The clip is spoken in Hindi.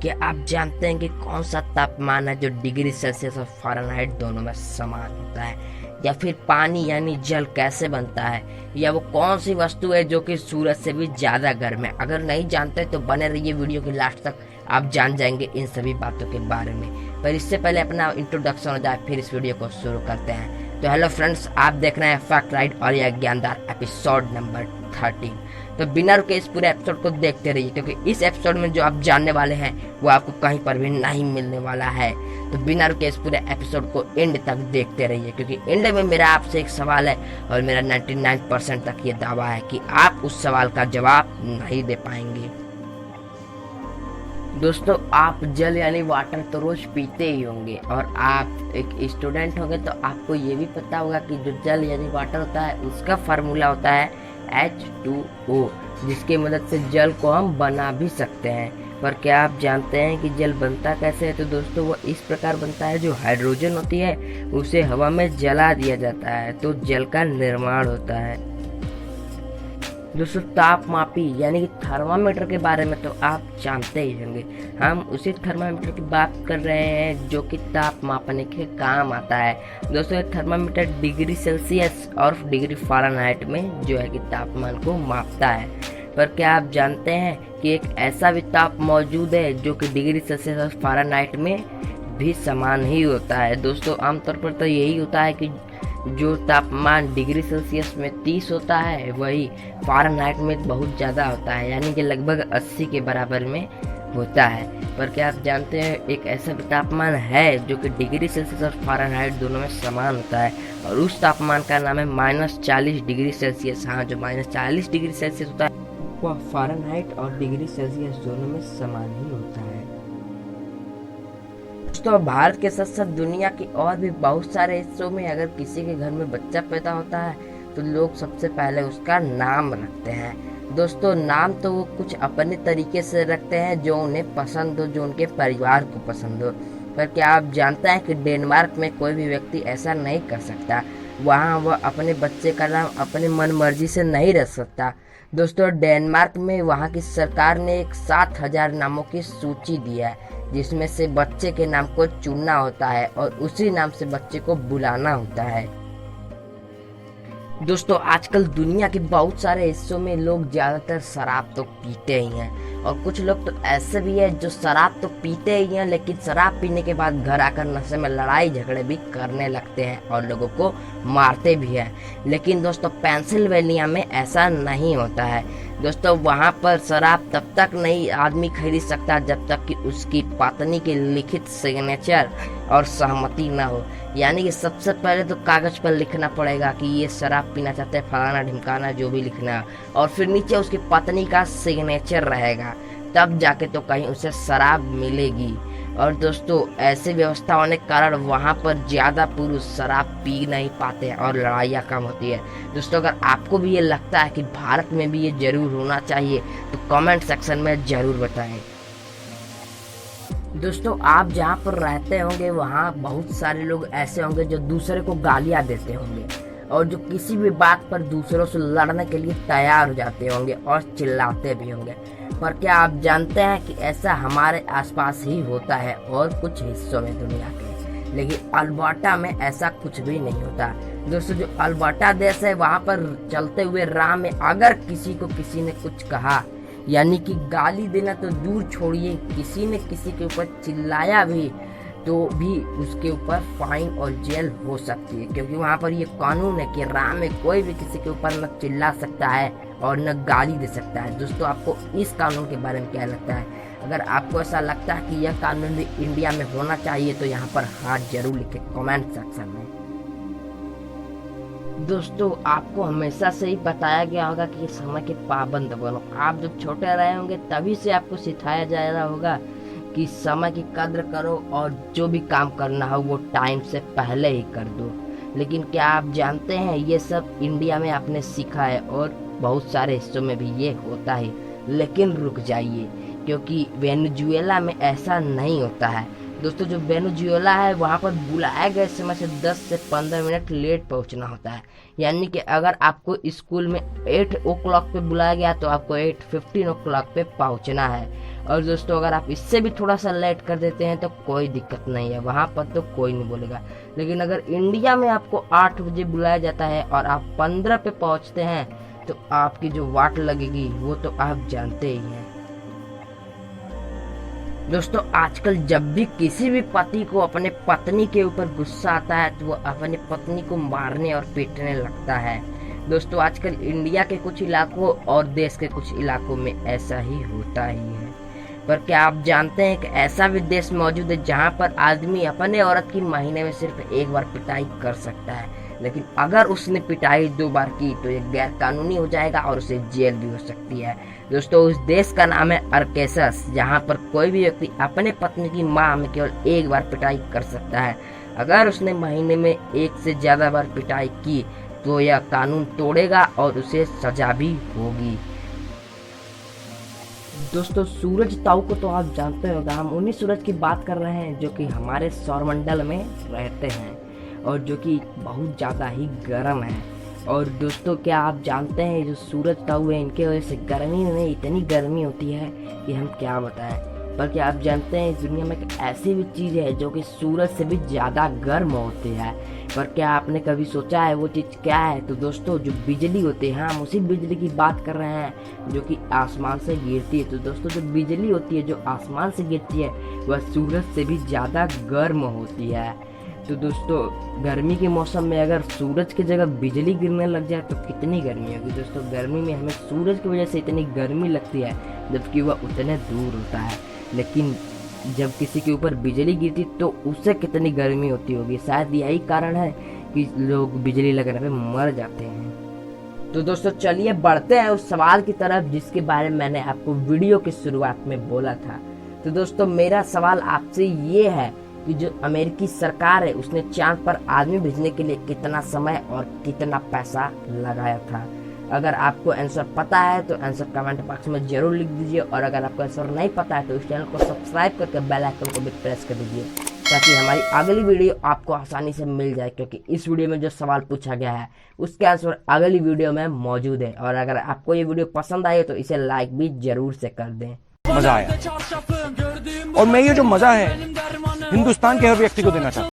क्या आप जानते हैं कि कौन सा तापमान है जो डिग्री सेल्सियस और फ़ारेनहाइट दोनों में समान होता है? या फिर पानी यानी जल कैसे बनता है? या वो कौन सी वस्तु है जो कि सूरज से भी ज़्यादा गर्म है? अगर नहीं जानते तो बने रहिए वीडियो के लास्ट तक, आप जान जाएंगे इन सभी बातों के बारे में। पर इससे पहले अपना इंट्रोडक्शन हो जाए, फिर इस वीडियो को शुरू करते हैं। तो हेलो फ्रेंड्स, आप देख रहे हैं फैक्ट राइट और यह ज्ञानदार एपिसोड नंबर 13। तो बिना रुके इस पूरे एपिसोड को देखते रहिए, क्योंकि इस एपिसोड में जो आप जानने वाले हैं वो आपको कहीं पर भी नहीं मिलने वाला है। तो बिना रुके इस पूरे एपिसोड को एंड तक देखते रहिए, क्योंकि एंड में मेरा आपसे एक सवाल है और मेरा 99% तक ये दावा है कि आप उस सवाल का जवाब नहीं दे पाएंगे। दोस्तों, आप जल यानी वाटर तो रोज पीते ही होंगे, और आप एक स्टूडेंट होंगे तो आपको ये भी पता होगा कि जो जल यानी वाटर होता है उसका फार्मूला होता है H2O, जिसकी मदद से जल को हम बना भी सकते हैं। पर क्या आप जानते हैं कि जल बनता कैसे है? तो दोस्तों, वो इस प्रकार बनता है, जो हाइड्रोजन होती है उसे हवा में जला दिया जाता है तो जल का निर्माण होता है। दोस्तों, तापमापी यानी कि थर्मामीटर के बारे में तो आप जानते ही होंगे। हम उसी थर्मामीटर की बात कर रहे हैं जो कि ताप मापने के काम आता है। दोस्तों, ये थर्मामीटर डिग्री सेल्सियस और डिग्री फ़ारेनहाइट में जो है कि तापमान को मापता है। पर क्या आप जानते हैं कि एक ऐसा भी ताप मौजूद है जो कि डिग्री सेल्सियस और फ़ारेनहाइट में भी समान ही होता है? दोस्तों, आमतौर पर तो यही होता है कि जो तापमान डिग्री सेल्सियस में 30 होता है वही फ़ारेनहाइट में बहुत ज़्यादा होता है, यानी कि लगभग 80 के बराबर में होता है। पर क्या आप जानते हैं एक ऐसा भी तापमान है जो कि डिग्री सेल्सियस और फ़ारेनहाइट दोनों में समान होता है, और उस तापमान का नाम है -40 डिग्री सेल्सियस। हाँ, जो -40 डिग्री सेल्सियस होता है वह फ़ारेनहाइट और डिग्री सेल्सियस दोनों में समान ही होता है। दोस्तों, भारत के साथ साथ दुनिया के और भी बहुत सारे हिस्सों में अगर किसी के घर में बच्चा पैदा होता है तो लोग सबसे पहले उसका नाम रखते हैं। दोस्तों, नाम तो वो कुछ अपने तरीके से रखते हैं जो उन्हें पसंद हो, जो उनके परिवार को पसंद हो। पर क्या आप जानते हैं कि डेनमार्क में कोई भी व्यक्ति ऐसा नहीं कर सकता? वहाँ वह अपने बच्चे का नाम अपने मन मर्जी से नहीं रख सकता। दोस्तों, डेनमार्क में वहाँ की सरकार ने एक 7000 नामों की सूची दी है, जिसमें से बच्चे के नाम को चुनना होता है और उसी नाम से बच्चे को बुलाना होता है। दोस्तों, आजकल दुनिया के बहुत सारे हिस्सों में लोग ज़्यादातर शराब तो पीते ही हैं, और कुछ लोग तो ऐसे भी हैं जो शराब तो पीते ही हैं लेकिन शराब पीने के बाद घर आकर नशे में लड़ाई झगड़े भी करने लगते हैं और लोगों को मारते भी हैं। लेकिन दोस्तों, पेंसिल्वेनिया में ऐसा नहीं होता है। दोस्तों, वहाँ पर शराब तब तक नहीं आदमी खरीद सकता जब तक कि उसकी पत्नी की लिखित सिग्नेचर और सहमति ना हो। यानी कि सबसे पहले तो कागज पर लिखना पड़ेगा कि ये शराब पीना चाहते हैं, फलाना ढिमकाना जो भी लिखना है, और फिर नीचे उसकी पत्नी का सिग्नेचर रहेगा, तब जाके तो कहीं उसे शराब मिलेगी। और दोस्तों, ऐसी व्यवस्था होने के कारण वहाँ पर ज़्यादा पुरुष शराब पी नहीं पाते हैं और लड़ाइयाँ कम होती है। दोस्तों, अगर आपको भी ये लगता है कि भारत में भी ये जरूर होना चाहिए तो कमेंट सेक्शन में ज़रूर बताएं। दोस्तों, आप जहाँ पर रहते होंगे वहाँ बहुत सारे लोग ऐसे होंगे जो दूसरे को गालियाँ देते होंगे, और जो किसी भी बात पर दूसरों से लड़ने के लिए तैयार हो जाते होंगे और चिल्लाते भी होंगे। पर क्या आप जानते हैं कि ऐसा हमारे आसपास ही होता है और कुछ हिस्सों में दुनिया के, लेकिन अल्बर्टा में ऐसा कुछ भी नहीं होता। दोस्तों, जो अल्बर्टा देश है वहाँ पर चलते हुए राह में अगर किसी को किसी ने कुछ कहा, यानी कि गाली देना तो दूर छोड़िए, किसी ने किसी के ऊपर चिल्लाया भी तो भी उसके ऊपर फाइन और जेल हो सकती है, क्योंकि वहाँ पर ये कानून है कि राह में कोई भी किसी के ऊपर न चिल्ला सकता है और न गाली दे सकता है। दोस्तों, आपको इस कानून के बारे में क्या लगता है? अगर आपको ऐसा लगता है कि यह कानून भी इंडिया में होना चाहिए तो यहाँ पर हाथ जरूर लिखें कमेंट सेक्शन में। दोस्तों, आपको हमेशा से ही बताया गया होगा कि समय के पाबंद बनो। आप जब छोटे रहे होंगे तभी से आपको सिखाया जा रहा होगा कि समय की कद्र करो और जो भी काम करना हो वो टाइम से पहले ही कर दो। लेकिन क्या आप जानते हैं ये सब इंडिया में आपने सीखा है और बहुत सारे हिस्सों में भी ये होता है। लेकिन रुक जाइए, क्योंकि वेनेजुएला में ऐसा नहीं होता है। दोस्तों जो वेनेजुएला है वहाँ पर बुलाए गए समय से 10 से 15 मिनट लेट पहुँचना होता है। यानी कि अगर आपको स्कूल में 8 ओ क्लॉक पे बुलाया गया तो आपको 8:15 ओ क्लॉक पे पहुँचना है। और दोस्तों अगर आप इससे भी थोड़ा सा लेट कर देते हैं तो कोई दिक्कत नहीं है, वहाँ पर तो कोई नहीं बोलेगा। लेकिन अगर इंडिया में आपको 8 बजे बुलाया जाता है और आप 15 पे पहुँचते हैं तो आपकी जो वाट लगेगी वो तो आप जानते ही हैं। दोस्तों आजकल जब भी किसी भी पति को अपने पत्नी के ऊपर गुस्सा आता है तो वो अपनी पत्नी को मारने और पीटने लगता है। दोस्तों आजकल इंडिया के कुछ इलाकों और देश के कुछ इलाकों में ऐसा ही होता ही है। पर क्या आप जानते हैं कि ऐसा भी देश मौजूद है जहां पर आदमी अपने औरत की महीने में सिर्फ एक बार पिटाई कर सकता है, लेकिन अगर उसने पिटाई 2 बार की तो ये गैर कानूनी हो जाएगा और उसे जेल भी हो सकती है। दोस्तों उस देश का नाम है अर्केसस, जहां पर कोई भी व्यक्ति अपने पत्नी की मां में केवल एक बार पिटाई कर सकता है। अगर उसने महीने में 1 से ज्यादा बार पिटाई की तो यह कानून तोड़ेगा और उसे सजा भी होगी। दोस्तों सूरज ताऊ को तो आप जानते होगा, हम उन्हीं सूरज की बात कर रहे हैं जो कि हमारे सौरमंडल में रहते हैं और जो कि बहुत ज़्यादा ही गर्म है। और दोस्तों क्या आप जानते हैं जो सूरज ताऊ है इनके वजह से गर्मी में इतनी गर्मी होती है कि हम क्या बताएं। पर क्या आप जानते हैं इस दुनिया में एक ऐसी भी चीज़ है जो कि सूरज से भी ज़्यादा गर्म होती है। पर क्या आपने कभी सोचा है वो चीज़ क्या है? तो दोस्तों जो बिजली होती है, हम उसी बिजली की बात कर रहे हैं जो कि आसमान से गिरती है। तो दोस्तों जो बिजली होती है जो आसमान से गिरती है वह सूरज से भी ज़्यादा गर्म होती है। तो दोस्तों गर्मी के मौसम में अगर सूरज की जगह बिजली गिरने लग जाए तो कितनी गर्मी होगी। दोस्तों गर्मी में हमें सूरज की वजह से इतनी गर्मी लगती है जबकि वह उतने दूर होता है, लेकिन जब किसी के ऊपर बिजली गिरती तो उससे कितनी गर्मी होती होगी। शायद यही कारण है कि लोग बिजली लगने पे मर जाते हैं। तो दोस्तों चलिए बढ़ते हैं उस सवाल की तरफ जिसके बारे में मैंने आपको वीडियो की शुरुआत में बोला था। तो दोस्तों मेरा सवाल आपसे ये है कि जो अमेरिकी सरकार है उसने चांद पर आदमी भेजने के लिए कितना समय और कितना पैसा लगाया था। अगर आपको आंसर पता है तो आंसर कमेंट बॉक्स में जरूर लिख दीजिए, और अगर आपको आंसर नहीं पता है तो इस चैनल को सब्सक्राइब करके बेल आइकन को भी प्रेस कर दीजिए ताकि हमारी अगली वीडियो आपको आसानी से मिल जाए, क्योंकि इस वीडियो में जो सवाल पूछा गया है उसके आंसर अगली वीडियो में मौजूद है। और अगर आपको ये वीडियो पसंद आई तो इसे लाइक भी जरूर से कर दें। मजा आया और मैं ये जो मजा है हिंदुस्तान के हर व्यक्ति को देना चाहता हूँ।